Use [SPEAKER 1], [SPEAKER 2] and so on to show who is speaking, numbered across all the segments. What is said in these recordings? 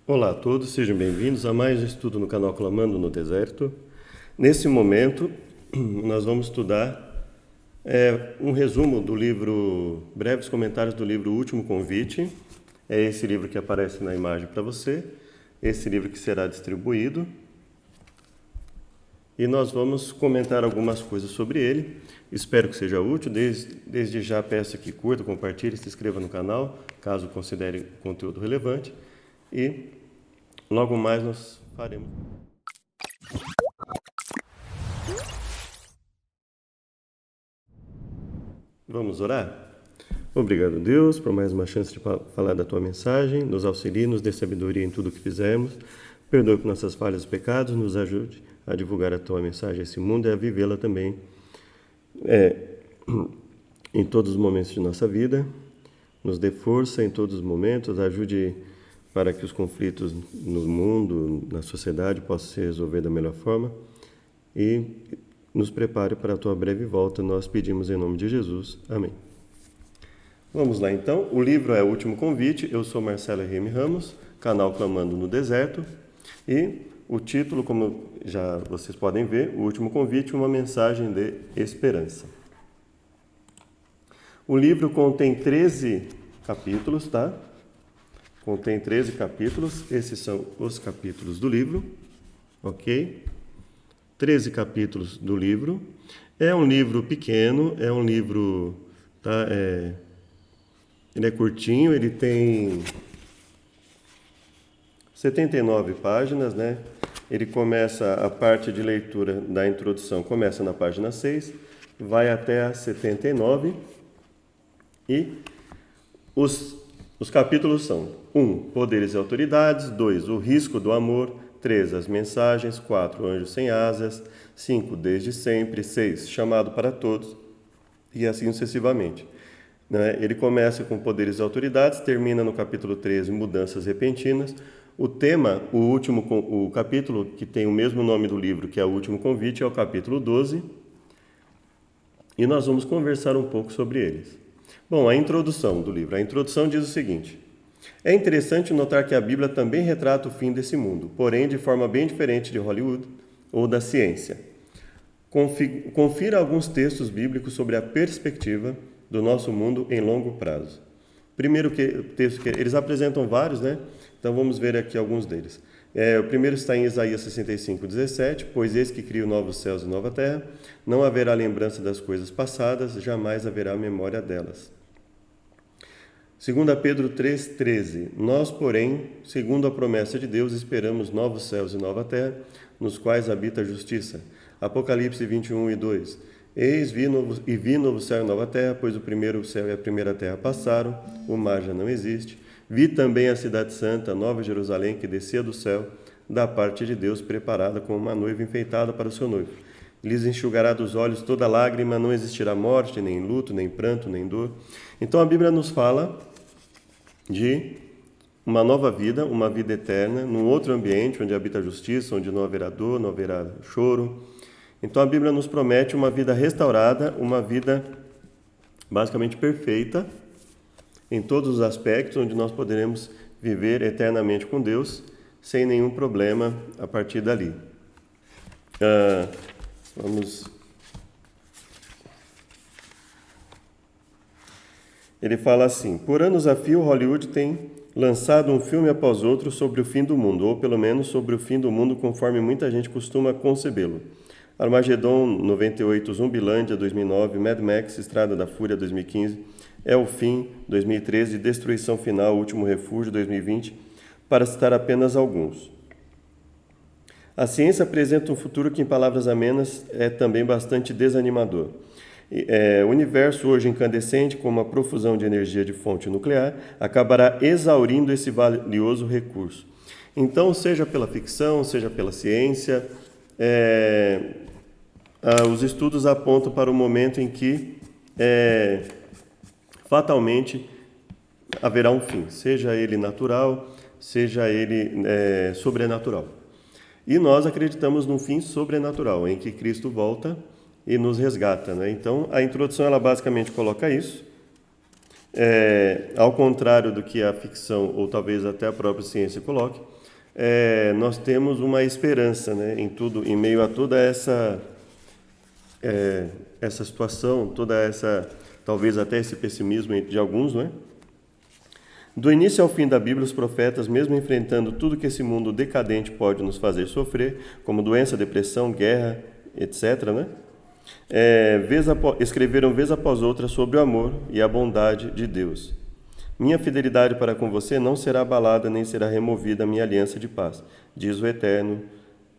[SPEAKER 1] Olá a todos, sejam bem-vindos a mais um estudo no canal Clamando no Deserto. Nesse momento, nós vamos estudar um resumo do livro, breves comentários do livro O Último Convite. É esse livro que aparece na imagem para você, esse livro que será distribuído. E nós vamos comentar algumas coisas sobre ele. Espero que seja útil. Desde já peço que curta, compartilhe, se inscreva no canal, caso considere o conteúdo relevante. E logo mais nós faremos. Vamos orar? Obrigado, Deus, por mais uma chance de falar da Tua mensagem. Nos auxilie, nos dê sabedoria em tudo o que fizermos. Perdoe por nossas falhas e pecados. Nos ajude a divulgar a Tua mensagem a esse mundo e a vivê-la também em todos os momentos de nossa vida. Nos dê força em todos os momentos. Ajude para que os conflitos no mundo, na sociedade, possam se resolver da melhor forma. E nos prepare para a Tua breve volta. Nós pedimos em nome de Jesus. Amém. Vamos lá então, o livro é O Último Convite, eu sou Marcelo R.M. Ramos, canal Clamando no Deserto, e o título, como já vocês podem ver, O Último Convite, uma mensagem de esperança. O livro contém 13 capítulos, tá? Contém 13 capítulos, esses são os capítulos do livro, ok? 13 capítulos do livro. É um livro pequeno, é um livro, tá? Ele é curtinho, ele tem 79 páginas, né? Ele começa, a parte de leitura da introdução começa na página 6, vai até a 79, e os capítulos são 1. Poderes e autoridades, 2. O risco do amor, 3. As mensagens, 4. Anjos sem asas, 5. Desde sempre, 6. Chamado para todos, e assim sucessivamente. Ele começa com poderes e autoridades, termina no capítulo 13, mudanças repentinas. O tema, o capítulo que tem o mesmo nome do livro, que é O Último Convite, é o capítulo 12, e nós vamos conversar um pouco sobre eles. Bom, a introdução do livro. A introdução diz o seguinte: é interessante notar que a Bíblia também retrata o fim desse mundo, porém de forma bem diferente de Hollywood ou da ciência. Confira alguns textos bíblicos sobre a perspectiva do nosso mundo em longo prazo. Primeiro texto que eles apresentam vários, né? Então vamos ver aqui alguns deles. O primeiro está em Isaías 65:17, pois eis que crio novos céus e nova terra, não haverá lembrança das coisas passadas, jamais haverá memória delas. 2 Pedro 3:13, nós, porém, segundo a promessa de Deus, esperamos novos céus e nova terra, nos quais habita a justiça. Apocalipse 21:2, eis vi novo céu e nova terra, pois o primeiro céu e a primeira terra passaram, o mar já não existe. Vi também a cidade santa, a nova Jerusalém, que descia do céu, da parte de Deus, preparada como uma noiva enfeitada para o seu noivo. Lhes enxugará dos olhos toda lágrima, não existirá morte, nem luto, nem pranto, nem dor. Então a Bíblia nos fala de uma nova vida, uma vida eterna, num outro ambiente onde habita a justiça, onde não haverá dor, não haverá choro. Então a Bíblia nos promete uma vida restaurada, uma vida basicamente perfeita, em todos os aspectos, onde nós poderemos viver eternamente com Deus, sem nenhum problema a partir dali. Ele fala assim: por anos a fio, Hollywood tem lançado um filme após outro sobre o fim do mundo, ou pelo menos sobre o fim do mundo conforme muita gente costuma concebê-lo. Armagedon 98, Zumbilândia 2009, Mad Max, Estrada da Fúria 2015, É o Fim 2013, Destruição Final, Último Refúgio 2020, para citar apenas alguns. A ciência apresenta um futuro que, em palavras amenas, é também bastante desanimador. O universo hoje incandescente, com uma profusão de energia de fonte nuclear, acabará exaurindo esse valioso recurso. Então, seja pela ficção, seja pela ciência, os estudos apontam para o momento em que fatalmente haverá um fim, seja ele natural, seja ele sobrenatural. E nós acreditamos num fim sobrenatural, em que Cristo volta e nos resgata, né? Então, a introdução ela basicamente coloca isso. ao contrário do que a ficção, ou talvez até a própria ciência coloque, nós temos uma esperança, né, em tudo, em meio a toda essa situação, toda essa, talvez até esse pessimismo de alguns, não é? Do início ao fim da Bíblia, os profetas, mesmo enfrentando tudo que esse mundo decadente pode nos fazer sofrer, como doença, depressão, guerra, etc., né? Escreveram vez após outra sobre o amor e a bondade de Deus. Minha fidelidade para com você não será abalada, nem será removida a minha aliança de paz, diz o Eterno,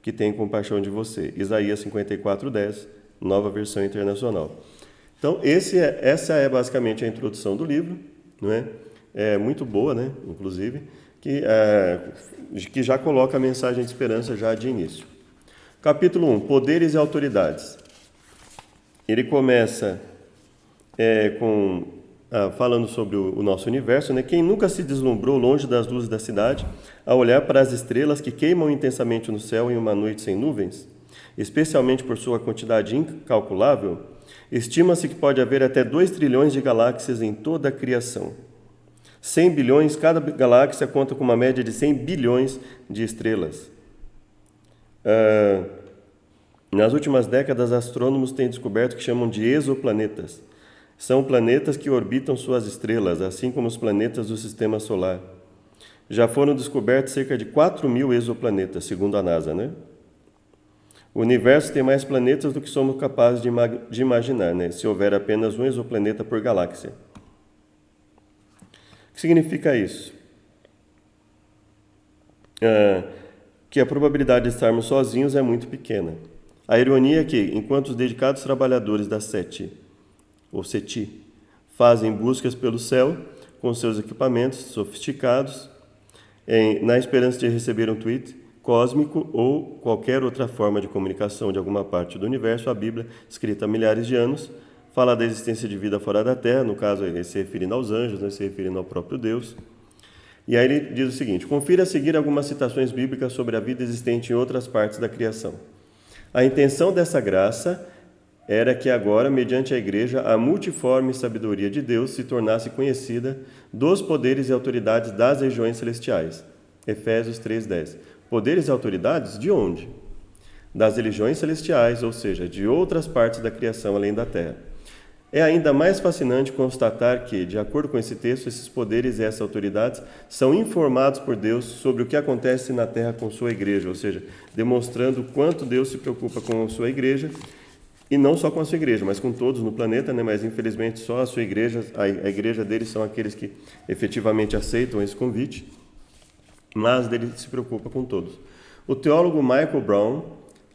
[SPEAKER 1] que tem compaixão de você. Isaías 54:10, Nova Versão Internacional. Então, essa é basicamente a introdução do livro, não é? É muito boa, né? Inclusive, que já coloca a mensagem de esperança já de início. Capítulo 1, Poderes e Autoridades. Ele começa falando sobre o nosso universo, né? Quem nunca se deslumbrou longe das luzes da cidade, a olhar para as estrelas que queimam intensamente no céu em uma noite sem nuvens, especialmente por sua quantidade incalculável, estima-se que pode haver até 2 trilhões de galáxias em toda a criação. 100 bilhões, cada galáxia conta com uma média de 100 bilhões de estrelas. Nas últimas décadas, astrônomos têm descoberto o que chamam de exoplanetas. São planetas que orbitam suas estrelas, assim como os planetas do Sistema Solar. Já foram descobertos cerca de 4.000 exoplanetas, segundo a NASA, né? O universo tem mais planetas do que somos capazes de imaginar, né? Se houver apenas um exoplaneta por galáxia. O que significa isso? Que a probabilidade de estarmos sozinhos é muito pequena. A ironia é que, enquanto os dedicados trabalhadores da SETI, ou SETI, fazem buscas pelo céu com seus equipamentos sofisticados, na esperança de receber um tweet cósmico ou qualquer outra forma de comunicação de alguma parte do universo, a Bíblia, escrita há milhares de anos, fala da existência de vida fora da Terra, no caso ele se referindo aos anjos, né, se referindo ao próprio Deus. E aí ele diz o seguinte: confira a seguir algumas citações bíblicas sobre a vida existente em outras partes da criação. A intenção dessa graça era que agora, mediante a Igreja, a multiforme sabedoria de Deus se tornasse conhecida dos poderes e autoridades das regiões celestiais. Efésios 3:10. Poderes e autoridades de onde? Das regiões celestiais, ou seja, de outras partes da criação além da Terra. É ainda mais fascinante constatar que, de acordo com esse texto, esses poderes e essas autoridades são informados por Deus sobre o que acontece na Terra com sua igreja, ou seja, demonstrando o quanto Deus se preocupa com a sua igreja, e não só com a sua igreja, mas com todos no planeta, né? Mas infelizmente só a sua igreja, a igreja deles são aqueles que efetivamente aceitam esse convite, mas ele se preocupa com todos. O teólogo Michael Brown,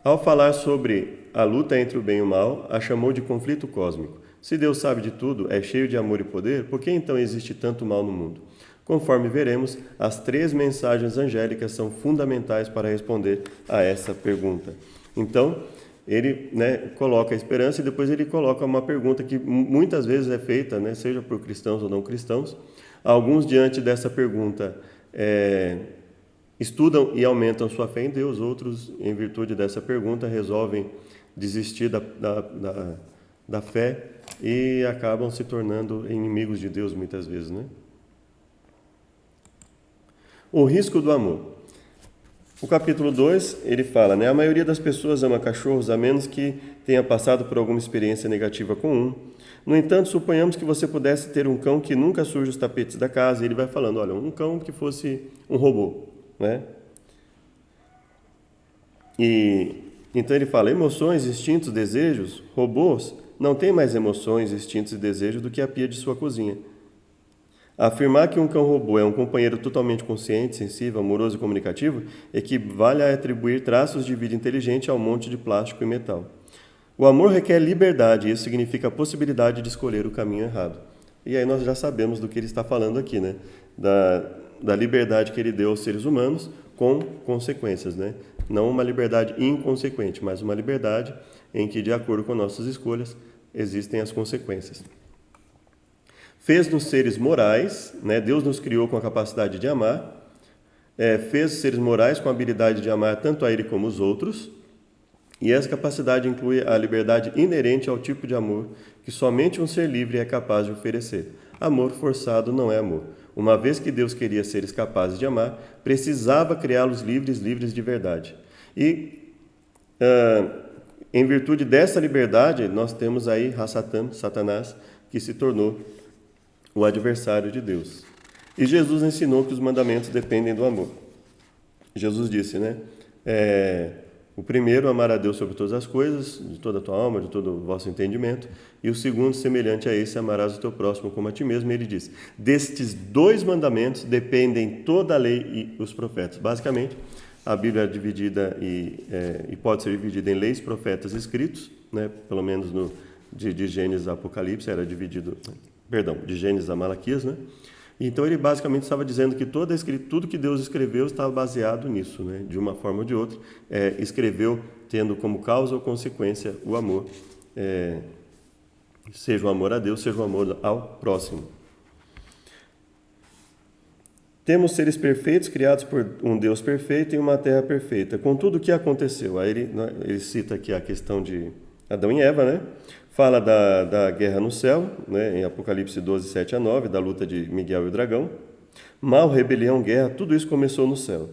[SPEAKER 1] ao falar sobre a luta entre o bem e o mal, a chamou de conflito cósmico. Se Deus sabe de tudo, é cheio de amor e poder, por que então existe tanto mal no mundo? Conforme veremos, as 3 mensagens angélicas são fundamentais para responder a essa pergunta. Então, ele, né, coloca a esperança e depois ele coloca uma pergunta que muitas vezes é feita, né, seja por cristãos ou não cristãos. Alguns, diante dessa pergunta, estudam e aumentam sua fé em Deus, outros, em virtude dessa pergunta, resolvem desistir da fé e acabam se tornando inimigos de Deus muitas vezes, né? O risco do amor. O capítulo 2, ele fala, né? A maioria das pessoas ama cachorros a menos que tenha passado por alguma experiência negativa com um. No entanto, suponhamos que você pudesse ter um cão que nunca suja os tapetes da casa. E ele vai falando, olha, um cão que fosse um robô, né? E então ele fala, emoções, instintos, desejos, robôs não têm mais emoções, instintos e desejos do que a pia de sua cozinha. Afirmar que um cão-robô é um companheiro totalmente consciente, sensível, amoroso e comunicativo equivale a atribuir traços de vida inteligente ao monte de plástico e metal. O amor requer liberdade, e isso significa a possibilidade de escolher o caminho errado. E aí nós já sabemos do que ele está falando aqui, né? Da liberdade que ele deu aos seres humanos com consequências, né? Não uma liberdade inconsequente, mas uma liberdade em que, de acordo com nossas escolhas, existem as consequências. Fez-nos seres morais, né? Deus nos criou com a capacidade de amar, fez seres morais com a habilidade de amar tanto a Ele como os outros, e essa capacidade inclui a liberdade inerente ao tipo de amor que somente um ser livre é capaz de oferecer. Amor forçado não é amor. Uma vez que Deus queria seres capazes de amar, precisava criá-los livres, livres de verdade. E, em virtude dessa liberdade, nós temos aí Hassatan, Satanás, que se tornou o adversário de Deus. E Jesus ensinou que os mandamentos dependem do amor. Jesus disse, né? O primeiro, amar a Deus sobre todas as coisas, de toda a tua alma, de todo o vosso entendimento. E o segundo, semelhante a esse, amarás o teu próximo como a ti mesmo. E ele diz, destes 2 mandamentos dependem toda a lei e os profetas. Basicamente, a Bíblia é dividida e pode ser dividida em leis, profetas e escritos, né? Pelo menos de Gênesis a Apocalipse era dividido, de Gênesis a Malaquias, né? Então ele basicamente estava dizendo que tudo que Deus escreveu estava baseado nisso, né? De uma forma ou de outra. Escreveu tendo como causa ou consequência o amor, seja o amor a Deus, seja o amor ao próximo. Temos seres perfeitos criados por um Deus perfeito em uma terra perfeita. Com tudo o que aconteceu, aí ele cita aqui a questão de Adão e Eva, né? Fala da guerra no céu, né? Em Apocalipse 12, 7 a 9, da luta de Miguel e o dragão. Mal, rebelião, guerra, tudo isso começou no céu.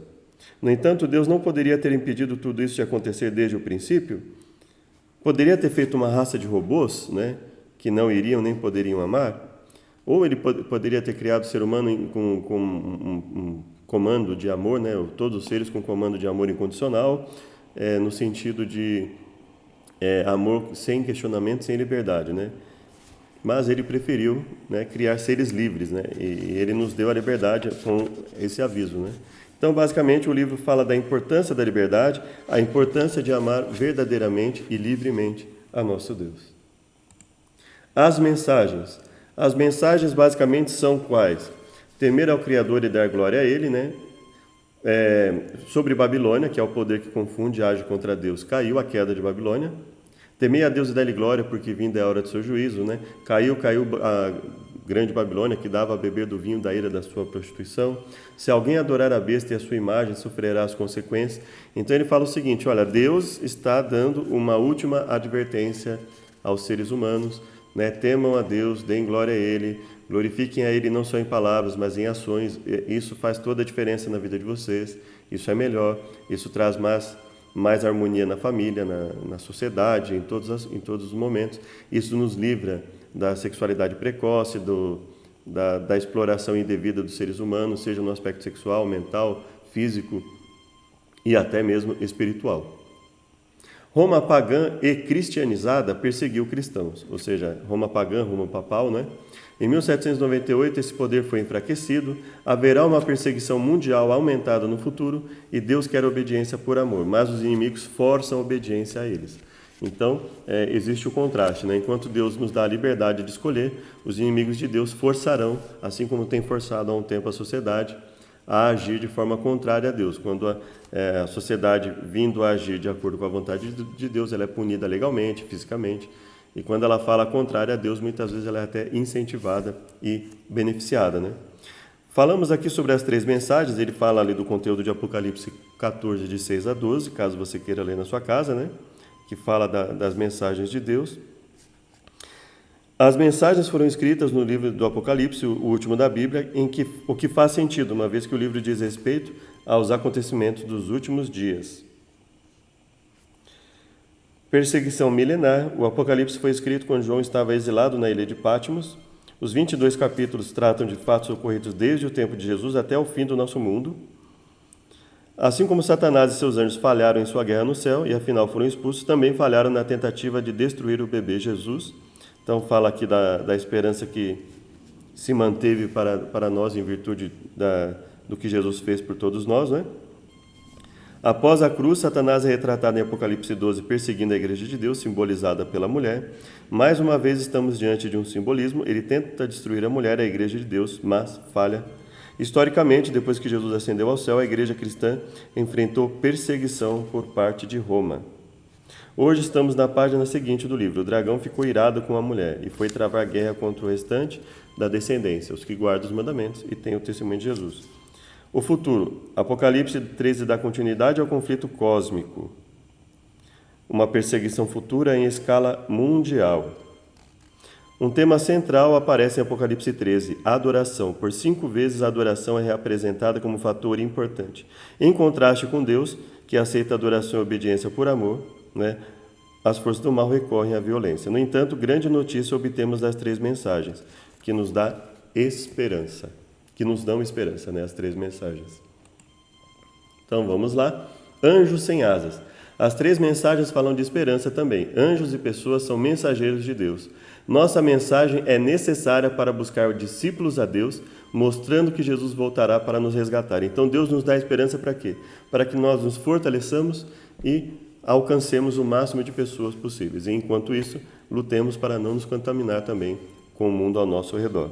[SPEAKER 1] No entanto, Deus não poderia ter impedido tudo isso de acontecer desde o princípio? Poderia ter feito uma raça de robôs, né? Que não iriam nem poderiam amar? Ou ele poderia ter criado o ser humano com um comando de amor, né? Todos os seres com comando de amor incondicional, no sentido de amor sem questionamento, sem liberdade, né? Mas ele preferiu, né, criar seres livres, né? E ele nos deu a liberdade com esse aviso, né? Então, basicamente, o livro fala da importância da liberdade, a importância de amar verdadeiramente e livremente a nosso Deus. As mensagens. As mensagens basicamente são quais? Temer ao Criador e dar glória a Ele, né? Sobre Babilônia, que é o poder que confunde e age contra Deus, caiu a queda de Babilônia. Temei a Deus e dá-lhe glória, porque vinda é a hora do seu juízo, né? Caiu a grande Babilônia, que dava a beber do vinho da ira da sua prostituição. Se alguém adorar a besta e a sua imagem, sofrerá as consequências. Então ele fala o seguinte, olha, Deus está dando uma última advertência aos seres humanos, né? Temam a Deus, deem glória a Ele, glorifiquem a Ele não só em palavras, mas em ações. Isso faz toda a diferença na vida de vocês, isso é melhor, isso traz mais harmonia na família, na sociedade, em todos os momentos. Isso nos livra da sexualidade precoce, da exploração indevida dos seres humanos, seja no aspecto sexual, mental, físico e até mesmo espiritual. Roma pagã e cristianizada perseguiu cristãos, ou seja, Roma pagã, Roma papal, né? Em 1798, esse poder foi enfraquecido, haverá uma perseguição mundial aumentada no futuro e Deus quer obediência por amor, mas os inimigos forçam a obediência a eles. Então, existe o contraste, né? Enquanto Deus nos dá a liberdade de escolher, os inimigos de Deus forçarão, assim como tem forçado há um tempo a sociedade, a agir de forma contrária a Deus. Quando a sociedade vindo a agir de acordo com a vontade de Deus, ela é punida legalmente, fisicamente. E quando ela fala contrária a Deus, muitas vezes ela é até incentivada e beneficiada, né? Falamos aqui sobre as 3 mensagens, ele fala ali do conteúdo de Apocalipse 14, de 6 a 12, caso você queira ler na sua casa, né? Que fala das mensagens de Deus. As mensagens foram escritas no livro do Apocalipse, o último da Bíblia, o que faz sentido, uma vez que o livro diz respeito aos acontecimentos dos últimos dias. Perseguição milenar. O Apocalipse foi escrito quando João estava exilado na ilha de Patmos. Os 22 capítulos tratam de fatos ocorridos desde o tempo de Jesus até o fim do nosso mundo. Assim como Satanás e seus anjos falharam em sua guerra no céu e afinal foram expulsos, também falharam na tentativa de destruir o bebê Jesus. Então fala aqui da esperança que se manteve para nós em virtude do que Jesus fez por todos nós, né? Após a cruz, Satanás é retratado em Apocalipse 12 perseguindo a igreja de Deus, simbolizada pela mulher. Mais uma vez estamos diante de um simbolismo. Ele tenta destruir a mulher, a igreja de Deus, mas falha. Historicamente, depois que Jesus ascendeu ao céu, a igreja cristã enfrentou perseguição por parte de Roma. Hoje estamos na página seguinte do livro. O dragão ficou irado com a mulher e foi travar guerra contra o restante da descendência, os que guardam os mandamentos e têm o testemunho de Jesus. O futuro. Apocalipse 13 dá continuidade ao conflito cósmico. Uma perseguição futura em escala mundial. Um tema central aparece em Apocalipse 13, a adoração. Por 5 vezes a adoração é reapresentada como fator importante. Em contraste com Deus, que aceita a adoração e obediência por amor, né, as forças do mal recorrem à violência. No entanto, grande notícia obtemos das 3 mensagens, que nos dá esperança, que nos dão esperança, né, as 3 mensagens. Então vamos lá. Anjos sem asas. As 3 mensagens falam de esperança também. Anjos e pessoas são mensageiros de Deus. Nossa mensagem é necessária para buscar discípulos a Deus, mostrando que Jesus voltará para nos resgatar. Então Deus nos dá esperança para quê? Para que nós nos fortaleçamos e alcancemos o máximo de pessoas possíveis. E enquanto isso, lutemos para não nos contaminar também com o mundo ao nosso redor.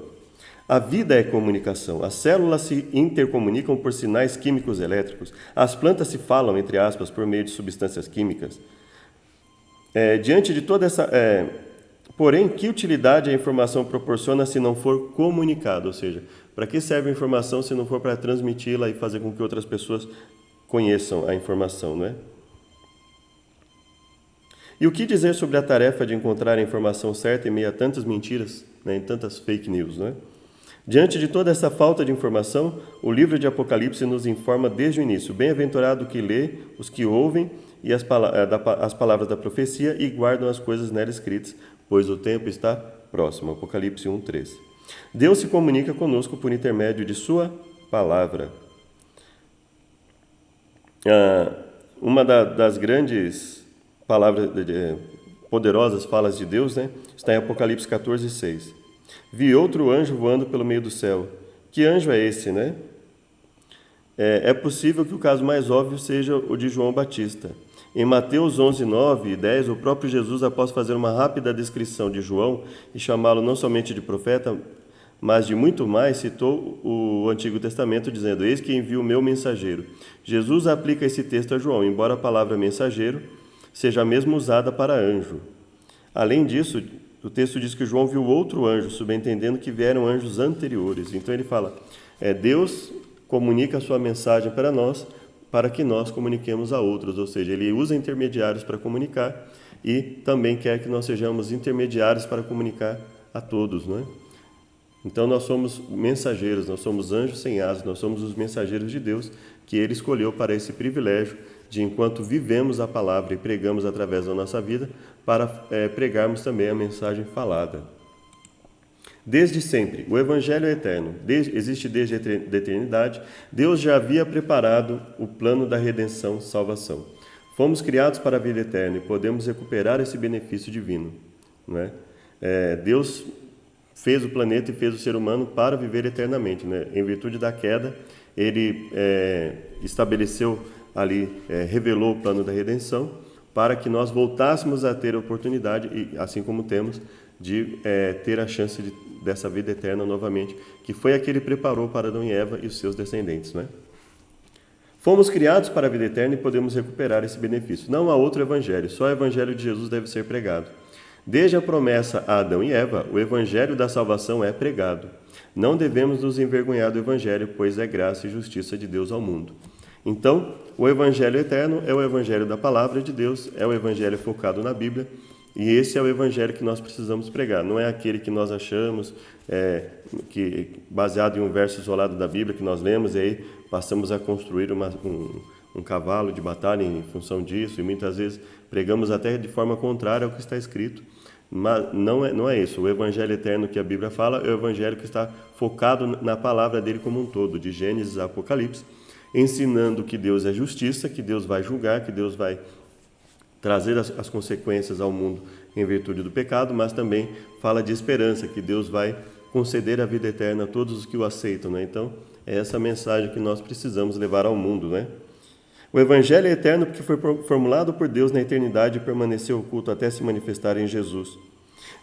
[SPEAKER 1] A vida é comunicação. As células se intercomunicam por sinais químicos elétricos. As plantas se falam, entre aspas, por meio de substâncias químicas. Diante de toda essa... Porém, que utilidade a informação proporciona se não for comunicada? Ou seja, para que serve a informação se não for para transmiti-la e fazer com que outras pessoas conheçam a informação, não é? E o que dizer sobre a tarefa de encontrar a informação certa em meio a tantas mentiras, né, em tantas fake news, não é? Diante de toda essa falta de informação, o livro de Apocalipse nos informa desde o início: bem-aventurado o que lê, os que ouvem e as palavras da profecia e guardam as coisas nela escritas, pois o tempo está próximo. Apocalipse 1:3. Deus se comunica conosco por intermédio de sua palavra. Uma das grandes palavras, poderosas falas de Deus, né, está em Apocalipse 14:6. Vi outro anjo voando pelo meio do céu. Que anjo é esse, né? É possível que o caso mais óbvio seja o de João Batista. Em Mateus 11:9 e 10, o próprio Jesus, após fazer uma rápida descrição de João e chamá-lo não somente de profeta, mas de muito mais, citou o Antigo Testamento dizendo: eis que envio o meu mensageiro. Jesus aplica esse texto a João, embora a palavra mensageiro seja mesmo usada para anjo. Além disso, o texto diz que João viu outro anjo, subentendendo que vieram anjos anteriores. Então ele fala, Deus comunica a sua mensagem para nós, para que nós comuniquemos a outros, ou seja, ele usa intermediários para comunicar e também quer que nós sejamos intermediários para comunicar a todos, não é? Então nós somos mensageiros, nós somos anjos sem asas, nós somos os mensageiros de Deus que ele escolheu para esse privilégio de, enquanto vivemos a palavra e pregamos através da nossa vida, para pregarmos também a mensagem falada. Desde sempre, o Evangelho é eterno, existe desde a eternidade. Deus já havia preparado o plano da redenção, salvação. Fomos criados para a vida eterna e podemos recuperar esse benefício divino, não é? Deus fez o planeta e fez o ser humano para viver eternamente, né? Em virtude da queda, ele estabeleceu ali, revelou o plano da redenção para que nós voltássemos a ter a oportunidade, e assim como temos, de ter a chance dessa vida eterna novamente, que foi a que ele preparou para Adão e Eva e os seus descendentes, né? Fomos criados para a vida eterna e podemos recuperar esse benefício. Não há outro evangelho, só o evangelho de Jesus deve ser pregado. Desde a promessa a Adão e Eva, o evangelho da salvação é pregado. Não devemos nos envergonhar do evangelho, pois é graça e justiça de Deus ao mundo. Então, o evangelho eterno é o evangelho da palavra de Deus, é o evangelho focado na Bíblia, e esse é o evangelho que nós precisamos pregar. Não é aquele que nós achamos, que baseado em um verso isolado da Bíblia que nós lemos, e aí passamos a construir um cavalo de batalha em função disso, e muitas vezes pregamos até de forma contrária ao que está escrito. Mas não é isso. O evangelho eterno que a Bíblia fala é o evangelho que está focado na palavra dele como um todo, de Gênesis a Apocalipse, ensinando que Deus é justiça, que Deus vai julgar, que Deus vai trazer as consequências ao mundo em virtude do pecado, mas também fala de esperança, que Deus vai conceder a vida eterna a todos os que o aceitam, né? Então, é essa mensagem que nós precisamos levar ao mundo, né? O evangelho é eterno porque foi formulado por Deus na eternidade e permaneceu oculto até se manifestar em Jesus.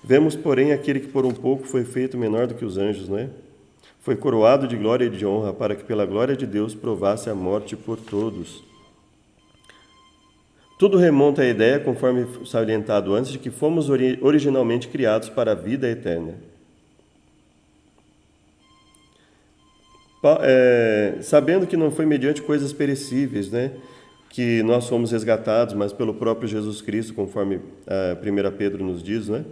[SPEAKER 1] Vemos, porém, aquele que por um pouco foi feito menor do que os anjos, né? Foi coroado de glória e de honra para que pela glória de Deus provasse a morte por todos. Tudo remonta à ideia, conforme salientado antes, de que fomos originalmente criados para a vida eterna. Sabendo que não foi mediante coisas perecíveis, né, que nós fomos resgatados, mas pelo próprio Jesus Cristo, conforme 1 Pedro nos diz, né?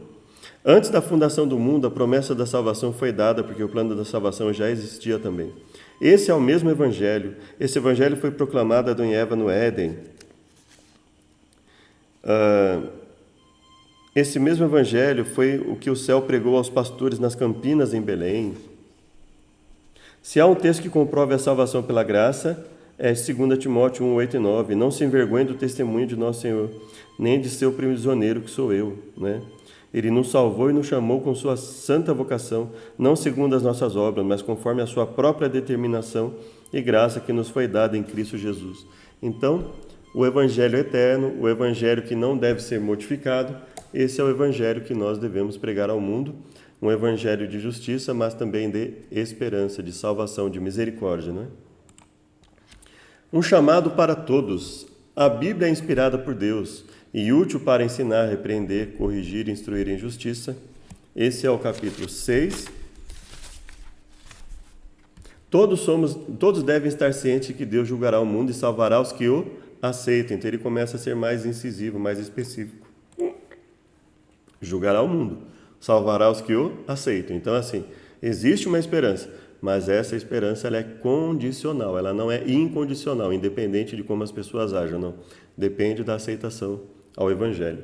[SPEAKER 1] Antes da fundação do mundo, a promessa da salvação foi dada, porque o plano da salvação já existia também. Esse é o mesmo evangelho. Esse evangelho foi proclamado a Adão e Eva no Éden. Esse mesmo evangelho foi o que o céu pregou aos pastores nas campinas em Belém. Se há um texto que comprove a salvação pela graça, é 2 Timóteo 1, 8 e 9. Não se envergonhe do testemunho de nosso Senhor, nem de seu prisioneiro que sou eu. Né? Ele nos salvou e nos chamou com sua santa vocação, não segundo as nossas obras, mas conforme a sua própria determinação e graça que nos foi dada em Cristo Jesus. Então, o evangelho eterno, o evangelho que não deve ser modificado, esse é o evangelho que nós devemos pregar ao mundo, um evangelho de justiça, mas também de esperança, de salvação, de misericórdia. Né? Um chamado para todos. A Bíblia é inspirada por Deus e útil para ensinar, repreender, corrigir e instruir em justiça. Esse é o capítulo 6. Todos devem estar cientes de que Deus julgará o mundo e salvará os que o aceitem. Então ele começa a ser mais incisivo, mais específico. Julgará o mundo, salvará os que o aceitam. Então, assim, existe uma esperança, mas essa esperança ela é condicional, ela não é incondicional, independente de como as pessoas agem, não. Depende da aceitação ao Evangelho.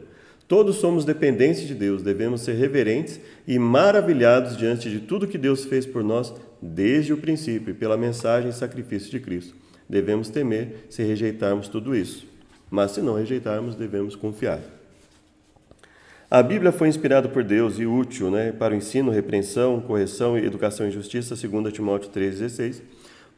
[SPEAKER 1] Todos somos dependentes de Deus, devemos ser reverentes e maravilhados diante de tudo que Deus fez por nós desde o princípio, pela mensagem e sacrifício de Cristo. Devemos temer se rejeitarmos tudo isso, mas se não rejeitarmos, devemos confiar. A Bíblia foi inspirada por Deus e útil, para o ensino, repreensão, correção e educação em justiça, 2 Timóteo 3,16,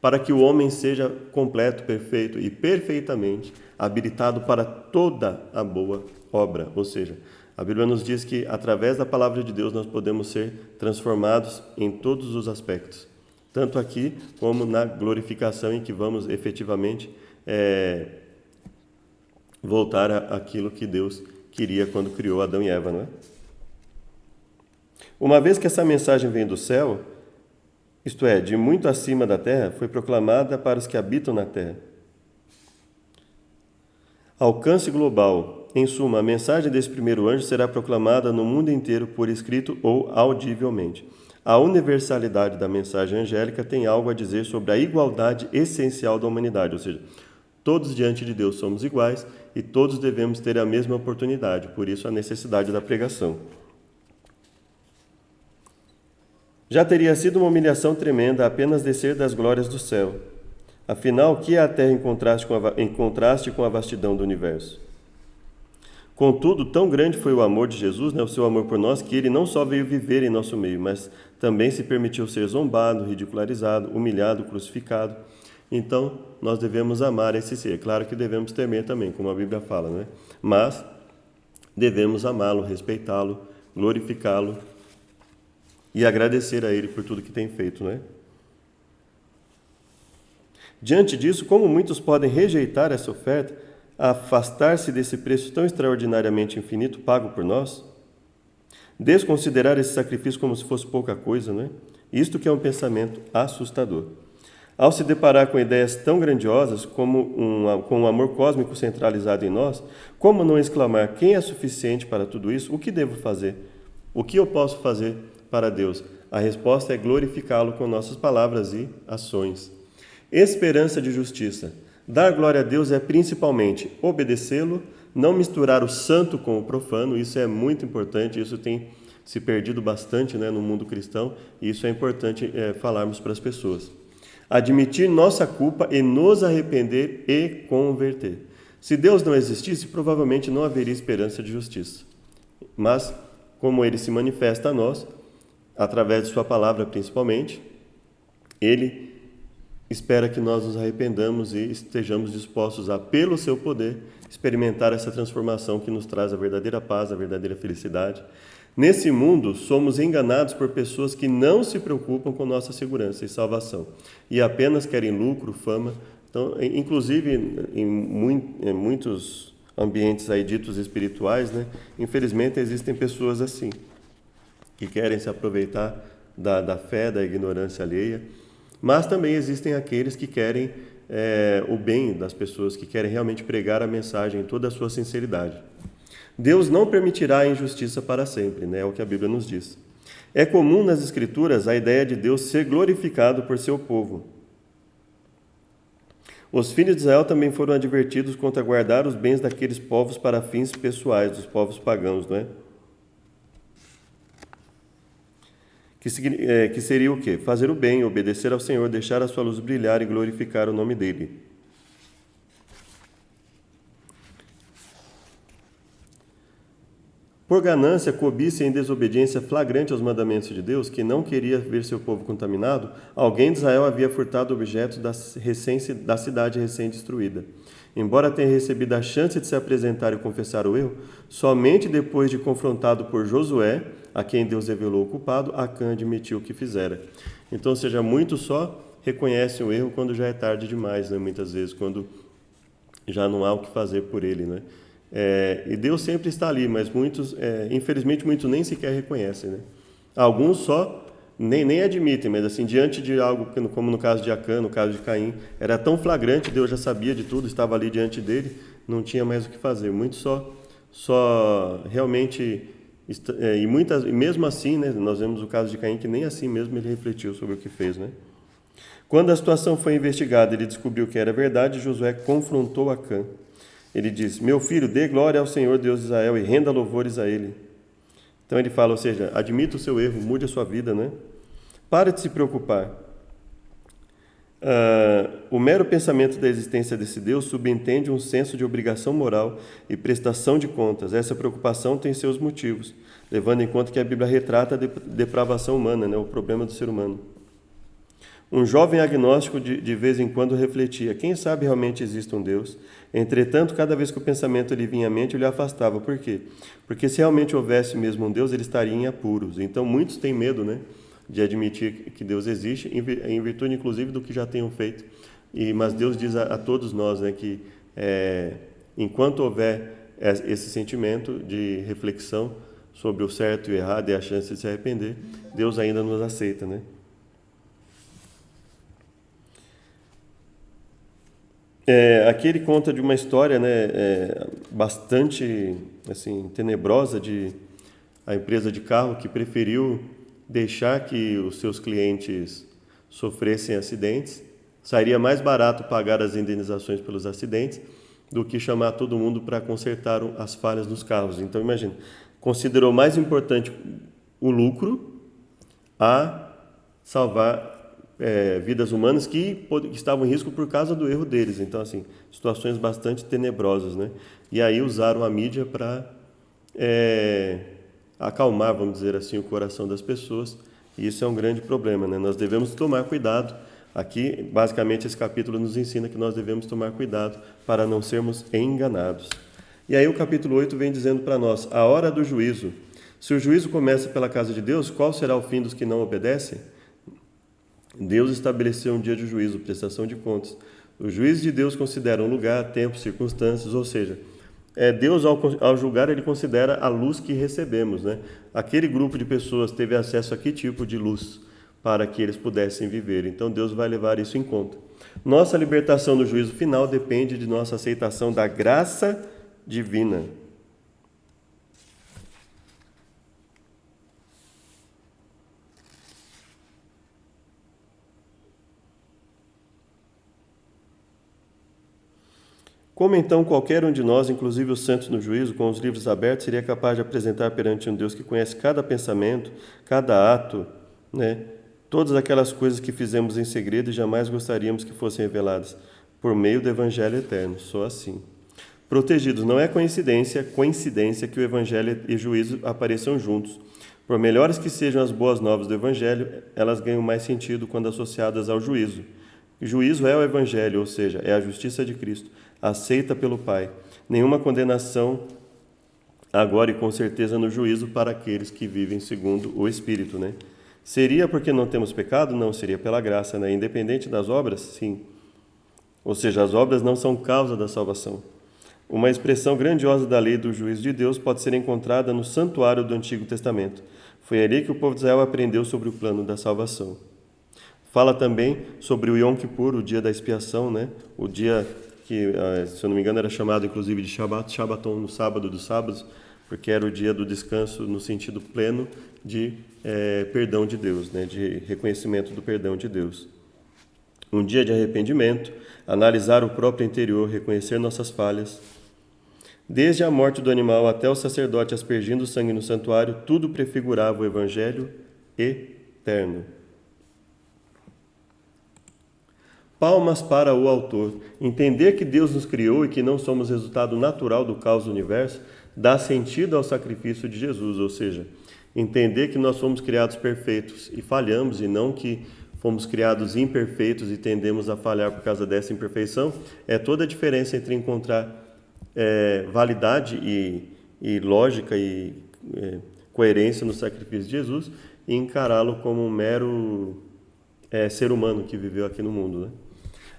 [SPEAKER 1] para que o homem seja completo, perfeito e perfeitamente habilitado para toda a boa obra. Ou seja, a Bíblia nos diz que através da palavra de Deus nós podemos ser transformados em todos os aspectos, tanto aqui como na glorificação em que vamos efetivamente voltar àquilo que Deus queria quando criou Adão e Eva, não é? Uma vez que essa mensagem vem do céu, isto é, de muito acima da terra, foi proclamada para os que habitam na terra. Alcance global. Em suma, a mensagem desse primeiro anjo será proclamada no mundo inteiro por escrito ou audivelmente. A universalidade da mensagem angélica tem algo a dizer sobre a igualdade essencial da humanidade, ou seja, todos diante de Deus somos iguais e todos devemos ter a mesma oportunidade, por isso a necessidade da pregação. Já teria sido uma humilhação tremenda apenas descer das glórias do céu. Afinal, o que é a terra em contraste com a vastidão do universo? Contudo, tão grande foi o amor de Jesus, o seu amor por nós, que ele não só veio viver em nosso meio, mas também se permitiu ser zombado, ridicularizado, humilhado, crucificado. Então, nós devemos amar esse ser. Claro que devemos temer também, como a Bíblia fala, né? Mas devemos amá-lo, respeitá-lo, glorificá-lo e agradecer a ele por tudo que tem feito, né? Diante disso, como muitos podem rejeitar essa oferta, afastar-se desse preço tão extraordinariamente infinito pago por nós? Desconsiderar esse sacrifício como se fosse pouca coisa, né? Isto que é um pensamento assustador. Ao se deparar com ideias tão grandiosas como com um amor cósmico centralizado em nós, como não exclamar: quem é suficiente para tudo isso? O que devo fazer? O que eu posso fazer para Deus? A resposta é glorificá-lo com nossas palavras e ações. Esperança de justiça. Dar glória a Deus é principalmente obedecê-lo, não misturar o santo com o profano. Isso é muito importante, isso tem se perdido bastante, no mundo cristão, e isso é importante falarmos para as pessoas. Admitir nossa culpa e nos arrepender e converter. Se Deus não existisse, provavelmente não haveria esperança de justiça. Mas, como ele se manifesta a nós, através de sua palavra principalmente, ele espera que nós nos arrependamos e estejamos dispostos a, pelo seu poder, experimentar essa transformação que nos traz a verdadeira paz, a verdadeira felicidade. Nesse mundo, somos enganados por pessoas que não se preocupam com nossa segurança e salvação e apenas querem lucro, fama. Então, inclusive, em muitos ambientes aí ditos espirituais, infelizmente existem pessoas assim, que querem se aproveitar da fé, da ignorância alheia, mas também existem aqueles que querem o bem das pessoas, que querem realmente pregar a mensagem em toda a sua sinceridade. Deus não permitirá a injustiça para sempre, né? É o que a Bíblia nos diz. É comum nas Escrituras a ideia de Deus ser glorificado por seu povo. Os filhos de Israel também foram advertidos contra guardar os bens daqueles povos para fins pessoais, dos povos pagãos, não é? Que seria o quê? Fazer o bem, obedecer ao Senhor, deixar a sua luz brilhar e glorificar o nome dele. Por ganância, cobiça e desobediência flagrante aos mandamentos de Deus, que não queria ver seu povo contaminado, alguém de Israel havia furtado objetos da cidade recém-destruída. Embora tenha recebido a chance de se apresentar e confessar o erro, somente depois de confrontado por Josué, a quem Deus revelou o culpado, Acã admitiu o que fizera. Então, ou seja, muitos só reconhecem o erro quando já é tarde demais, né? Muitas vezes, quando já não há o que fazer por ele, né? E Deus sempre está ali, mas muitos, infelizmente, muitos nem sequer reconhecem, né? Alguns só nem admitem, mas assim, diante de algo, como no caso de Acã, no caso de Caim, era tão flagrante, Deus já sabia de tudo, estava ali diante dele, não tinha mais o que fazer. Muitos só realmente, e mesmo assim, né, nós vemos o caso de Caim, que nem assim mesmo ele refletiu sobre o que fez, né? Quando a situação foi investigada, ele descobriu que era verdade, Josué confrontou Acã. Ele diz: meu filho, dê glória ao Senhor Deus de Israel e renda louvores a Ele. Então ele fala, ou seja, admita o seu erro, mude a sua vida, né? Pare de se preocupar. O mero pensamento da existência desse Deus subentende um senso de obrigação moral e prestação de contas. Essa preocupação tem seus motivos, levando em conta que a Bíblia retrata a depravação humana, né? O problema do ser humano. Um jovem agnóstico de vez em quando refletia: quem sabe realmente existe um Deus? Entretanto, cada vez que o pensamento lhe vinha à mente, ele o afastava. Por quê? Porque se realmente houvesse mesmo um Deus, ele estaria em apuros. Então, muitos têm medo, né, de admitir que Deus existe, em virtude, inclusive, do que já tenham feito. Mas Deus diz a todos nós, né, que enquanto houver esse sentimento de reflexão sobre o certo e o errado e a chance de se arrepender, Deus ainda nos aceita, né? Aqui ele conta de uma história, né, bastante assim, tenebrosa de a empresa de carro que preferiu deixar que os seus clientes sofressem acidentes. Sairia mais barato pagar as indenizações pelos acidentes do que chamar todo mundo para consertar as falhas dos carros. Então, imagina, considerou mais importante o lucro a salvar vidas humanas que estavam em risco por causa do erro deles. Então, assim, situações bastante tenebrosas, né? E aí usaram a mídia para acalmar, vamos dizer assim, o coração das pessoas. E isso é um grande problema, né? Nós devemos tomar cuidado. Aqui, basicamente, esse capítulo nos ensina que nós devemos tomar cuidado para não sermos enganados. E aí o capítulo 8 vem dizendo para nós: a hora do juízo. Se o juízo começa pela casa de Deus, qual será o fim dos que não obedecem? Deus estabeleceu um dia de juízo, prestação de contas. O juiz de Deus considera um lugar, tempo, circunstâncias, ou seja, Deus, ao julgar, ele considera a luz que recebemos, né? Aquele grupo de pessoas teve acesso a que tipo de luz para que eles pudessem viver. Então, Deus vai levar isso em conta. Nossa libertação no juízo final depende de nossa aceitação da graça divina. Como então qualquer um de nós, inclusive os santos no juízo, com os livros abertos, seria capaz de apresentar perante um Deus que conhece cada pensamento, cada ato, né? Todas aquelas coisas que fizemos em segredo e jamais gostaríamos que fossem reveladas, por meio do Evangelho eterno, só assim. Protegidos, não é coincidência que o Evangelho e o juízo apareçam juntos. Por melhores que sejam as boas novas do Evangelho, elas ganham mais sentido quando associadas ao juízo. O juízo é o Evangelho, ou seja, é a justiça de Cristo, aceita pelo Pai. Nenhuma condenação agora e com certeza no juízo para aqueles que vivem segundo o Espírito, né? Seria porque não temos pecado? Não, seria pela graça, né? Independente das obras? Sim. Ou seja, as obras não são causa da salvação. Uma expressão grandiosa da lei do juízo de Deus pode ser encontrada no santuário do Antigo Testamento. Foi ali que o povo de Israel aprendeu sobre o plano da salvação. Fala também sobre o Yom Kippur, o dia da expiação, né? O dia que, se eu não me engano, era chamado inclusive de Shabbat, Shabbaton, no sábado dos sábados, porque era o dia do descanso no sentido pleno de perdão de Deus, né? De reconhecimento do perdão de Deus. Um dia de arrependimento, analisar o próprio interior, reconhecer nossas falhas. Desde a morte do animal até o sacerdote aspergindo sangue no santuário, tudo prefigurava o Evangelho eterno. Palmas para o autor. Entender que Deus nos criou e que não somos resultado natural do caos do universo dá sentido ao sacrifício de Jesus, ou seja, entender que nós fomos criados perfeitos e falhamos, e não que fomos criados imperfeitos e tendemos a falhar por causa dessa imperfeição, é toda a diferença entre encontrar validade e lógica e coerência no sacrifício de Jesus e encará-lo como um mero ser humano que viveu aqui no mundo, né?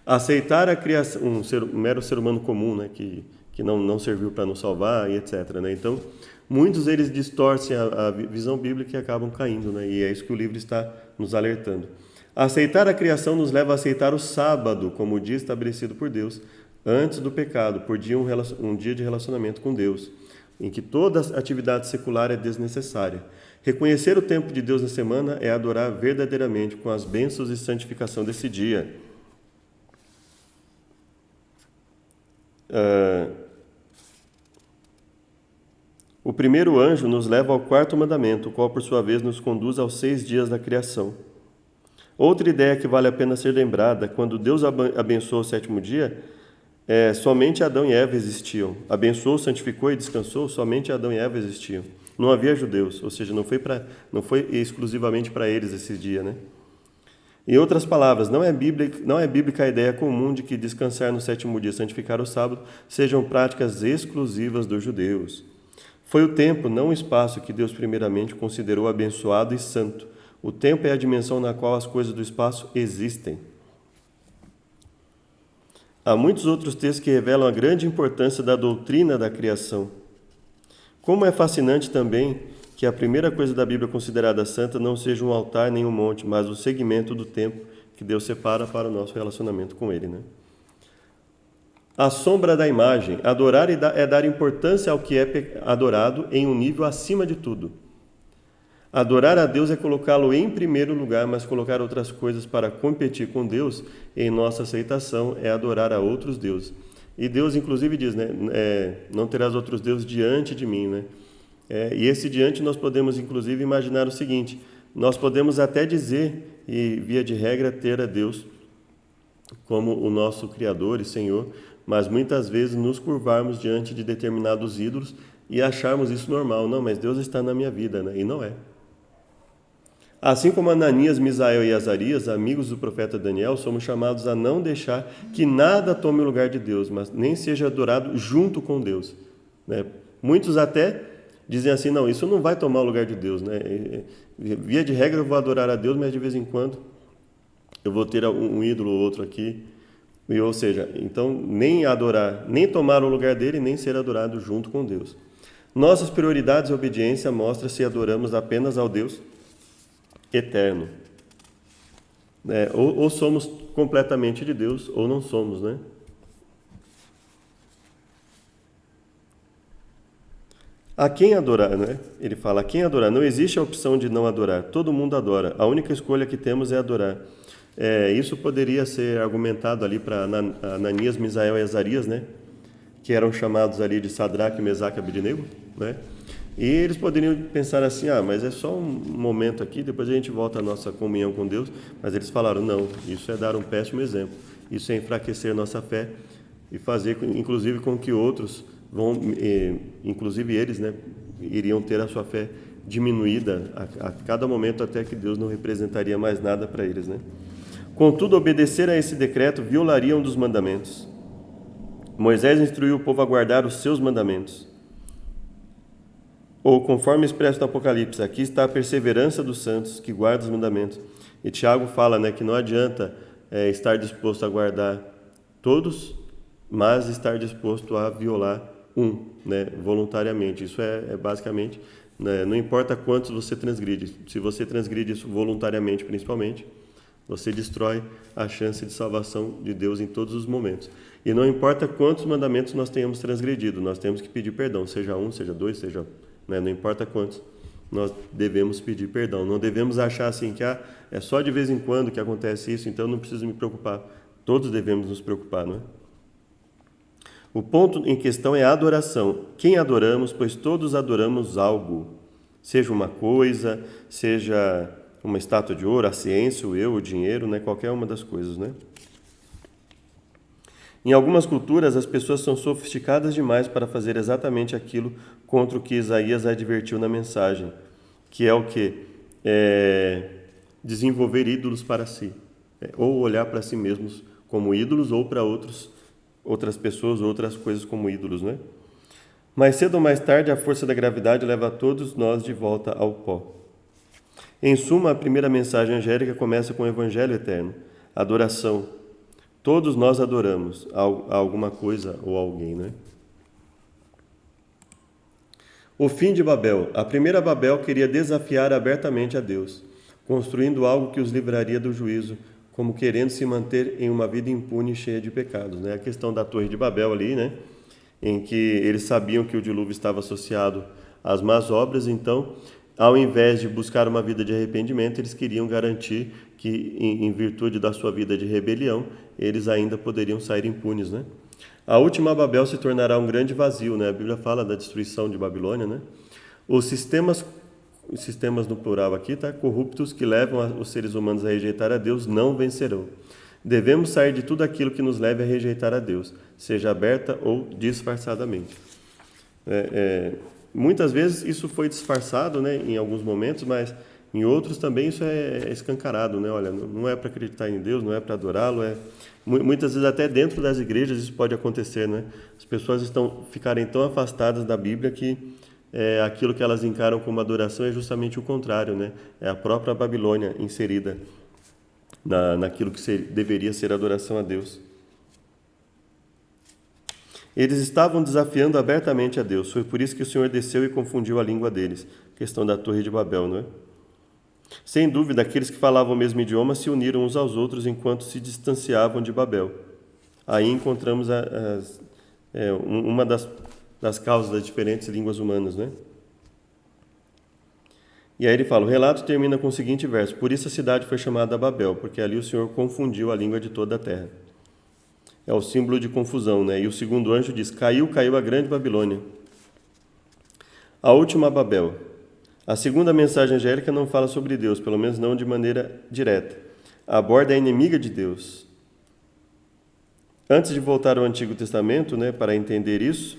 [SPEAKER 1] Aceitar a criação, um mero ser humano comum, né, que não serviu para nos salvar e etc, né? Então, muitos eles distorcem a visão bíblica e acabam caindo, né? E é isso que o livro está nos alertando. Aceitar a criação nos leva a aceitar o sábado como o dia estabelecido por Deus antes do pecado, por dia um dia de relacionamento com Deus, em que toda atividade secular é desnecessária. Reconhecer o tempo de Deus na semana é adorar verdadeiramente com as bênçãos e santificação desse dia. O primeiro anjo nos leva ao quarto mandamento, o qual por sua vez nos conduz aos 6 dias da criação. Outra ideia que vale a pena ser lembrada, quando Deus abençoou o 7º dia, somente Adão e Eva existiam. Abençoou, santificou e descansou, somente Adão e Eva existiam. Não havia judeus, ou seja, não foi exclusivamente para eles esse dia, né? Em outras palavras, não é bíblica a ideia comum de que descansar no 7º dia e santificar o sábado sejam práticas exclusivas dos judeus. Foi o tempo, não o espaço, que Deus primeiramente considerou abençoado e santo. O tempo é a dimensão na qual as coisas do espaço existem. Há muitos outros textos que revelam a grande importância da doutrina da criação. Como é fascinante também que a primeira coisa da Bíblia considerada santa não seja um altar nem um monte, mas o segmento do tempo que Deus separa para o nosso relacionamento com Ele, né? A sombra da imagem. Adorar é dar importância ao que é adorado em um nível acima de tudo. Adorar a Deus é colocá-lo em primeiro lugar, mas colocar outras coisas para competir com Deus em nossa aceitação é adorar a outros deuses. E Deus, inclusive, diz, né, não terás outros deuses diante de mim, né? E esse diante nós podemos, inclusive, imaginar o seguinte: nós podemos até dizer, e via de regra, ter a Deus como o nosso Criador e Senhor, mas muitas vezes nos curvarmos diante de determinados ídolos e acharmos isso normal. Não, mas Deus está na minha vida, né? E não é. Assim como Ananias, Misael e Azarias, amigos do profeta Daniel, somos chamados a não deixar que nada tome o lugar de Deus, mas nem seja adorado junto com Deus, né? Muitos até dizem assim: não, isso não vai tomar o lugar de Deus, né? Via de regra eu vou adorar a Deus, mas de vez em quando eu vou ter um ídolo ou outro aqui. Ou seja, então nem adorar, nem tomar o lugar dele, nem ser adorado junto com Deus. Nossas prioridades e obediência mostram se adoramos apenas ao Deus eterno. Ou somos completamente de Deus, ou não somos, né? A quem adorar, né? Ele fala: a quem adorar? Não existe a opção de não adorar. Todo mundo adora. A única escolha que temos é adorar. Isso poderia ser argumentado ali para Ananias, Misael e Azarias, né? Que eram chamados ali de Sadraque, Mesaque e Abednego, né? E eles poderiam pensar assim: mas é só um momento aqui, depois a gente volta à nossa comunhão com Deus. Mas eles falaram: não, isso é dar um péssimo exemplo. Isso é enfraquecer nossa fé e fazer, inclusive, com que outros inclusive eles, né, iriam ter a sua fé diminuída a cada momento, até que Deus não representaria mais nada para eles, né? Contudo, obedecer a esse decreto violaria um dos mandamentos. Moisés instruiu o povo a guardar os seus mandamentos. Ou, conforme expresso no Apocalipse, aqui está a perseverança dos santos que guardam os mandamentos. E Tiago fala, né, que não adianta estar disposto a guardar todos, mas estar disposto a violar né, voluntariamente. Isso é basicamente, né, não importa quantos você transgride. Se você transgride isso voluntariamente, principalmente, você destrói a chance de salvação de Deus em todos os momentos. E não importa quantos mandamentos nós tenhamos transgredido, nós temos que pedir perdão, seja um, seja dois, seja né? Não importa quantos, nós devemos pedir perdão. Não devemos achar assim que é só de vez em quando que acontece isso, então eu não preciso me preocupar. Todos devemos nos preocupar, não é? O ponto em questão é a adoração. Quem adoramos? Pois todos adoramos algo. Seja uma coisa, seja uma estátua de ouro, a ciência, o eu, o dinheiro, né? Qualquer uma das coisas, né? Em algumas culturas, as pessoas são sofisticadas demais para fazer exatamente aquilo contra o que Isaías advertiu na mensagem, que é o quê? Desenvolver ídolos para si, ou olhar para si mesmos como ídolos, ou para outras pessoas, outras coisas como ídolos, né? Mais cedo ou mais tarde, a força da gravidade leva todos nós de volta ao pó. Em suma, a primeira mensagem angélica começa com o Evangelho eterno, adoração. Todos nós adoramos a alguma coisa ou alguém, né? O fim de Babel. A primeira Babel queria desafiar abertamente a Deus, construindo algo que os livraria do juízo, como querendo se manter em uma vida impune e cheia de pecados, né? A questão da Torre de Babel ali, né? Em que eles sabiam que o dilúvio estava associado às más obras, então, ao invés de buscar uma vida de arrependimento, eles queriam garantir que, em virtude da sua vida de rebelião, eles ainda poderiam sair impunes, né? A última Babel se tornará um grande vazio, né? A Bíblia fala da destruição de Babilônia, né? Os sistemas no plural aqui, tá? Corruptos que levam os seres humanos a rejeitar a Deus não vencerão. Devemos sair de tudo aquilo que nos leve a rejeitar a Deus, seja aberta ou disfarçadamente. Muitas vezes isso foi disfarçado, né, em alguns momentos, mas em outros também isso é escancarado, né? Olha, não é para acreditar em Deus, não é para adorá-lo, muitas vezes até dentro das igrejas isso pode acontecer, né? As pessoas ficarem tão afastadas da Bíblia que aquilo que elas encaram como adoração é justamente o contrário, né? É a própria Babilônia inserida naquilo que deveria ser adoração a Deus. Eles estavam desafiando abertamente a Deus. Foi por isso que o Senhor desceu e confundiu a língua deles. Questão da Torre de Babel, não é? Sem dúvida, aqueles que falavam o mesmo idioma se uniram uns aos outros enquanto se distanciavam de Babel. Aí encontramos uma das causas das diferentes línguas humanas, né? E aí ele fala, o relato termina com o seguinte verso: por isso a cidade foi chamada Babel, porque ali o Senhor confundiu a língua de toda a terra. É o símbolo de confusão, né? E o segundo anjo diz, caiu a grande Babilônia. A última Babel. A segunda mensagem angélica não fala sobre Deus, pelo menos não de maneira direta. Aborda a inimiga de Deus. Antes de voltar ao Antigo Testamento, né, para entender isso,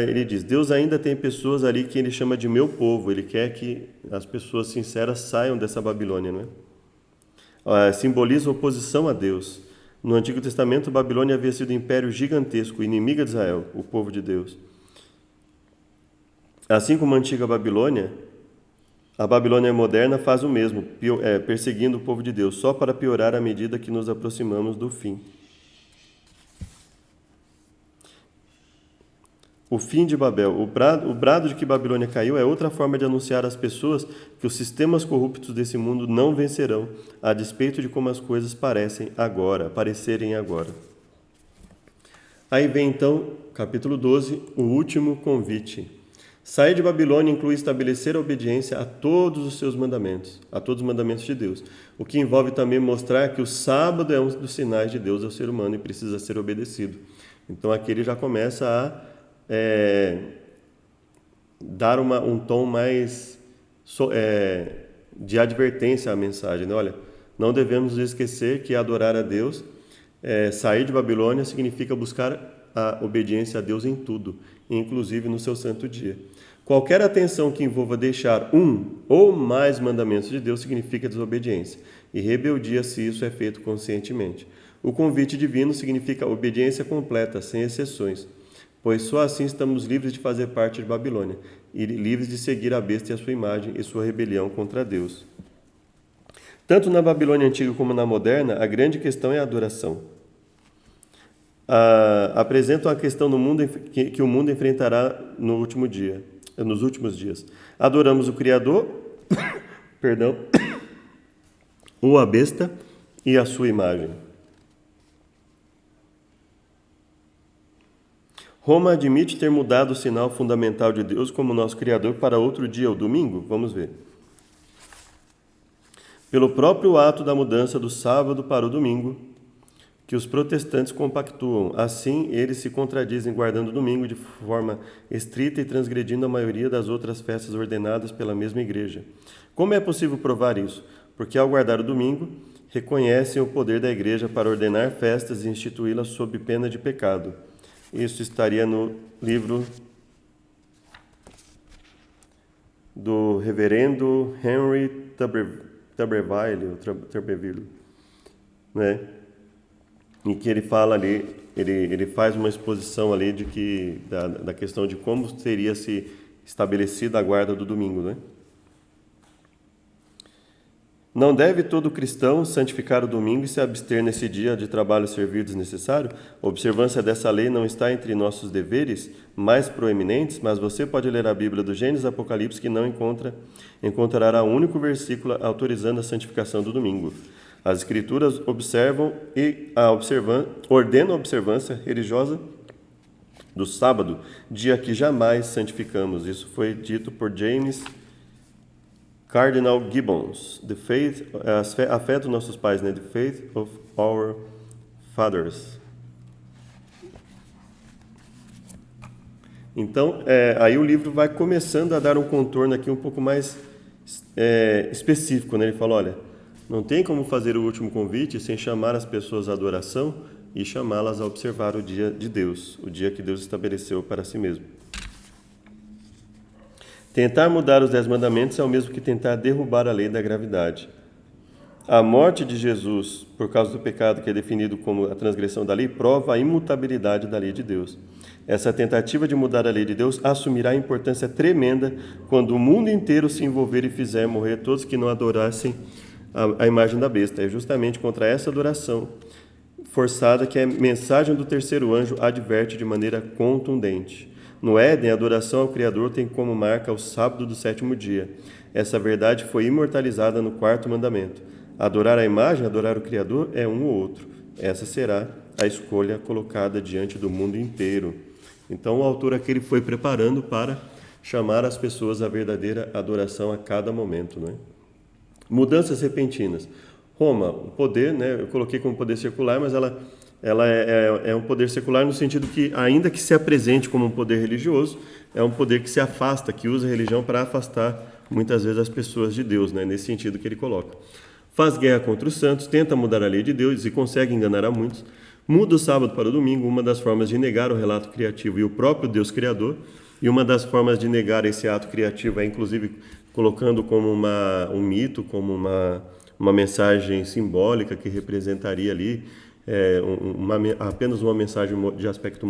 [SPEAKER 1] ele diz, Deus ainda tem pessoas ali que ele chama de meu povo. Ele quer que as pessoas sinceras saiam dessa Babilônia, né? Simboliza oposição a Deus. No Antigo Testamento, Babilônia havia sido um império gigantesco, inimiga de Israel, o povo de Deus. Assim como a antiga Babilônia, a Babilônia moderna faz o mesmo, perseguindo o povo de Deus, só para piorar à medida que nos aproximamos do fim. O fim de Babel. O brado de que Babilônia caiu é outra forma de anunciar às pessoas que os sistemas corruptos desse mundo não vencerão, a despeito de como as coisas parecerem agora. Aí vem então, capítulo 12, o último convite. Sair de Babilônia inclui estabelecer a obediência a todos os seus mandamentos, a todos os mandamentos de Deus, o que envolve também mostrar que o sábado é um dos sinais de Deus ao ser humano e precisa ser obedecido. Então aqui ele já começa a dar um tom mais de advertência à mensagem, né? Olha, não devemos esquecer que adorar a Deus, sair de Babilônia significa buscar a obediência a Deus em tudo, inclusive no seu santo dia. Qualquer atenção que envolva deixar um ou mais mandamentos de Deus significa desobediência e rebeldia se isso é feito conscientemente. O convite divino significa obediência completa, sem exceções, pois só assim estamos livres de fazer parte de Babilônia e livres de seguir a besta e a sua imagem e sua rebelião contra Deus. Tanto na Babilônia antiga como na moderna, a grande questão é a adoração. Apresentam a questão no mundo que o mundo enfrentará nos últimos dias. Adoramos o Criador, ou a besta e a sua imagem. Roma admite ter mudado o sinal fundamental de Deus como nosso Criador para outro dia, o domingo? Vamos ver. Pelo próprio ato da mudança do sábado para o domingo, que os protestantes compactuam. Assim, eles se contradizem guardando o domingo de forma estrita e transgredindo a maioria das outras festas ordenadas pela mesma igreja. Como é possível provar isso? Porque ao guardar o domingo, reconhecem o poder da igreja para ordenar festas e instituí-las sob pena de pecado. Isso estaria no livro do reverendo Henry Tuberville, né? Em que ele fala ali, ele faz uma exposição ali da questão de como teria se estabelecido a guarda do domingo, né? Não deve todo cristão santificar o domingo e se abster nesse dia de trabalho servil desnecessário? A observância dessa lei não está entre nossos deveres mais proeminentes, mas você pode ler a Bíblia do Gênesis e Apocalipse que não encontrará um único versículo autorizando a santificação do domingo. As Escrituras ordenam a observância religiosa do sábado, dia que jamais santificamos. Isso foi dito por James Cardinal Gibbons. A fé dos nossos pais, né? The faith of our fathers. Então, aí o livro vai começando a dar um contorno aqui um pouco mais específico, né? Ele fala, olha, não tem como fazer o último convite sem chamar as pessoas à adoração e chamá-las a observar o dia de Deus, o dia que Deus estabeleceu para si mesmo. Tentar mudar os 10 mandamentos é o mesmo que tentar derrubar a lei da gravidade. A morte de Jesus, por causa do pecado que é definido como a transgressão da lei, prova a imutabilidade da lei de Deus. Essa tentativa de mudar a lei de Deus assumirá importância tremenda quando o mundo inteiro se envolver e fizer morrer todos que não adorassem a imagem da besta. É justamente contra essa adoração forçada que a mensagem do terceiro anjo adverte de maneira contundente. No Éden, a adoração ao Criador tem como marca o sábado do sétimo dia. Essa verdade foi imortalizada no quarto mandamento. Adorar a imagem, adorar o Criador é um ou outro. Essa será a escolha colocada diante do mundo inteiro. Então, o autor aqui ele foi preparando para chamar as pessoas à verdadeira adoração a cada momento, né? Mudanças repentinas. Roma, o poder, né? Eu coloquei como poder secular, mas ela é um poder secular no sentido que, ainda que se apresente como um poder religioso, é um poder que se afasta, que usa a religião para afastar muitas vezes as pessoas de Deus, né? Nesse sentido que ele coloca. Faz guerra contra os santos, tenta mudar a lei de Deus e consegue enganar a muitos. Muda o sábado para o domingo, uma das formas de negar o relato criativo e o próprio Deus Criador. E uma das formas de negar esse ato criativo é, inclusive, colocando como um mito, como uma mensagem simbólica que representaria ali apenas uma mensagem de aspecto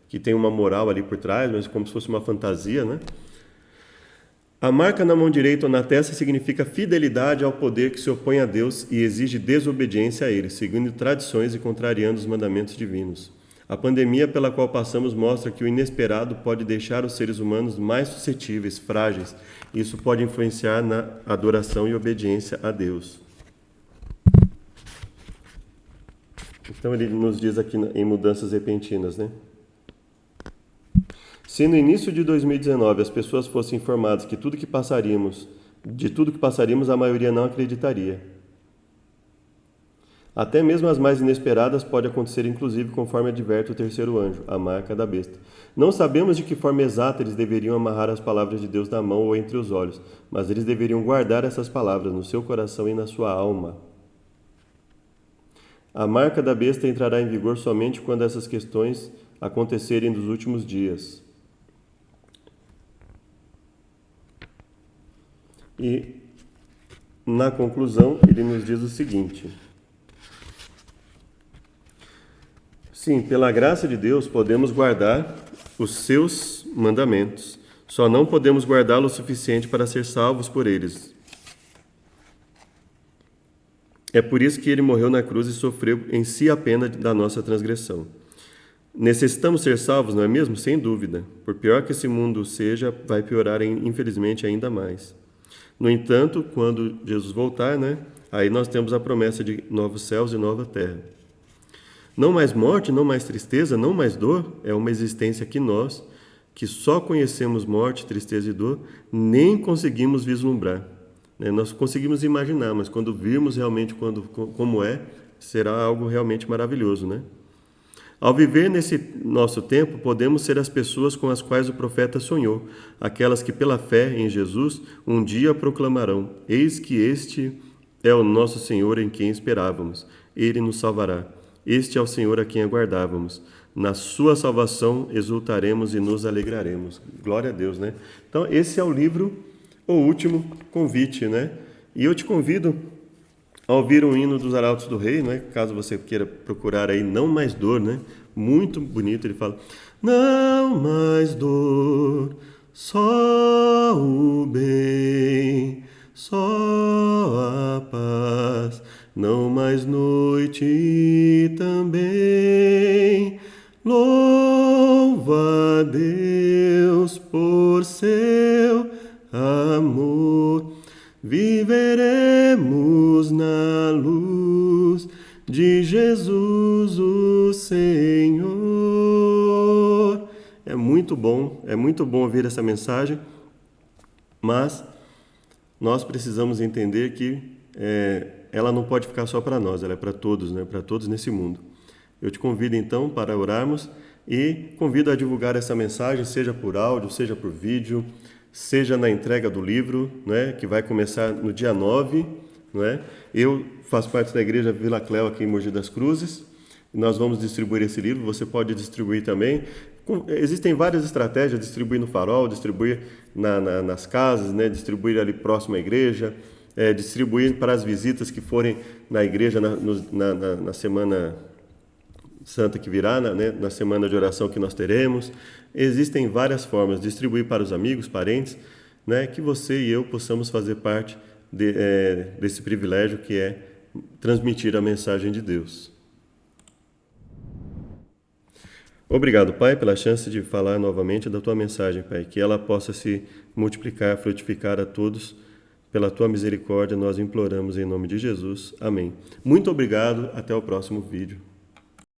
[SPEAKER 1] que tem uma moral ali por trás, mas como se fosse uma fantasia, né? A marca na mão direita ou na testa significa fidelidade ao poder que se opõe a Deus e exige desobediência a Ele, seguindo tradições e contrariando os mandamentos divinos. A pandemia pela qual passamos mostra que o inesperado pode deixar os seres humanos mais suscetíveis, frágeis. Isso pode influenciar na adoração e obediência a Deus. Então ele nos diz aqui em mudanças repentinas, né? Se no início de 2019 as pessoas fossem informadas de tudo que passaríamos, a maioria não acreditaria. Até mesmo as mais inesperadas podem acontecer, inclusive, conforme adverte o terceiro anjo, a marca da besta. Não sabemos de que forma exata eles deveriam amarrar as palavras de Deus na mão ou entre os olhos, mas eles deveriam guardar essas palavras no seu coração e na sua alma. A marca da besta entrará em vigor somente quando essas questões acontecerem nos últimos dias. E, na conclusão, ele nos diz o seguinte: sim, pela graça de Deus podemos guardar os seus mandamentos, só não podemos guardá-lo o suficiente para ser salvos por eles. É por isso que ele morreu na cruz e sofreu em si a pena da nossa transgressão. Necessitamos ser salvos, não é mesmo? Sem dúvida. Por pior que esse mundo seja, vai piorar, infelizmente, ainda mais. No entanto, quando Jesus voltar, né, aí nós temos a promessa de novos céus e nova terra. Não mais morte, não mais tristeza, não mais dor, é uma existência que nós, que só conhecemos morte, tristeza e dor, nem conseguimos vislumbrar. Nós conseguimos imaginar, mas quando virmos realmente como é, será algo realmente maravilhoso, né? Ao viver nesse nosso tempo, podemos ser as pessoas com as quais o profeta sonhou, aquelas que pela fé em Jesus um dia proclamarão: eis que este é o nosso Senhor em quem esperávamos, ele nos salvará. Este é o Senhor a quem aguardávamos. Na sua salvação exultaremos e nos alegraremos. Glória a Deus, né? Então, esse é o livro, O Último Convite, né? E eu te convido a ouvir um hino dos Arautos do Rei, né? Caso você queira procurar aí, Não Mais Dor, né? Muito bonito, ele fala: não mais dor, só o bem, só a paz, não mais noite também. Louva a Deus por seu amor, viveremos na luz de Jesus o Senhor. É muito bom ouvir essa mensagem, mas nós precisamos entender que ela não pode ficar só para nós, ela é para todos, né? Para todos nesse mundo. Eu te convido então para orarmos e convido a divulgar essa mensagem, seja por áudio, seja por vídeo, seja na entrega do livro, né, que vai começar no dia 9. Né? Eu faço parte da Igreja Vila Cléo aqui em Mogi das Cruzes. Nós vamos distribuir esse livro, você pode distribuir também. Existem várias estratégias, distribuir no farol, distribuir nas casas, né, distribuir ali próximo à igreja, distribuir para as visitas que forem na igreja na Semana Santa que virá, né, na semana de oração que nós teremos. Existem várias formas, distribuir para os amigos, parentes, né, que você e eu possamos fazer parte desse privilégio que é transmitir a mensagem de Deus. Obrigado, Pai, pela chance de falar novamente da Tua mensagem, Pai, que ela possa se multiplicar, frutificar a todos. Pela Tua misericórdia, nós imploramos em nome de Jesus. Amém. Muito obrigado, até o próximo vídeo.